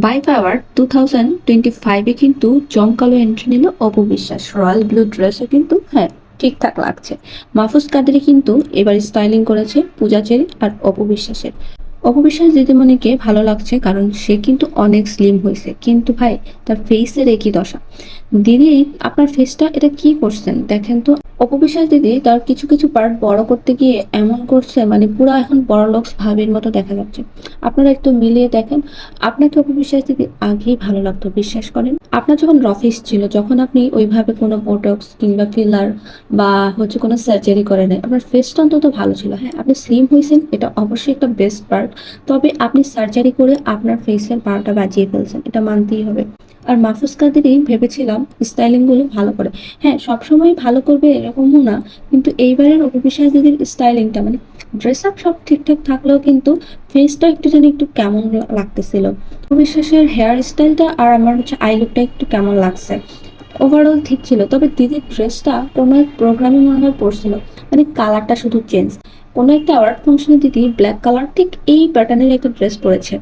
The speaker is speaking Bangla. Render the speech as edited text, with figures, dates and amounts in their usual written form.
বাইফ অ্যাওয়ার্ড 2025-এ কিন্তু জমকালো এন্ট্রি নিল অপু বিশ্বাস। রয়্যাল ব্লু ড্রেসে কিন্তু ঠিকঠাক লাগছে। মাহফুজ কাদেরী কিন্তু এবার স্টাইলিং করেছে পূজা চেরি আর অপু বিশ্বাসের। অপু বিশ্বাস দিদিমণিকে ভালো লাগছে কারণ সে কিন্তু অনেক স্লিম হয়েছে, কিন্তু ভাই তার ফেসের একই দশা। দিদি, আপনার ফেসটা এটা কি করছেন দেখেন তো। অপবিশ্বাস দিদি তার কিছু কিছু পার্ট বড় করতে গিয়ে এমন করছে, মানে পুরো এখন বড় লোকস ভাবির মতো দেখা যাচ্ছে। আপনারা একটু মিলিয়ে দেখেন। আপনাকে অপবিশ্বাস দিদি আগেই ভালো লাগতো, বিশ্বাস করেন। আপনার যখন রফিস ছিল, যখন আপনি ওইভাবে কোনো বোটক্স কিংবা ফিলার বা কোনো সার্জারি করে নেয়, আপনার ফেসটা অন্তত ভালো ছিল। হ্যাঁ, আপনি স্লিম হয়েছেন, এটা অবশ্যই একটা বেস্ট পার্ট। তবে আপনি সার্জারি করে আপনার ফেসের পার্টটা বাজিয়ে ফেলছেন, এটা মানতেই হবে। আর মাহফুজ কাদেরই ভেবেছিলাম স্টাইলিং গুলো ভালো করে। হ্যাঁ, সবসময় ভালো করবে এরকমও না, কিন্তু এইবারের অপু বিশ্বাস দিদির স্টাইলিংটা, মানে ড্রেস আপ সব ঠিকঠাক থাকলেও কিন্তু ফেসটা একটু জানি একটু কেমন লাগতেছিল। অপু বিশ্বাসের হেয়ার স্টাইলটা আর আমার আই লুকটা একটু কেমন লাগছে। ওভারঅল ঠিক ছিল, তবে দিদির ড্রেসটা কোনো এক প্রোগ্রামে মনে হয় পড়ছিল, মানে কালারটা শুধু চেঞ্জ। কোনো একটা অ্যাওয়ার্ড ফাংশনে দিদি ব্ল্যাক কালার ঠিক এই প্যাটার্নের একটা ড্রেস পরেছে।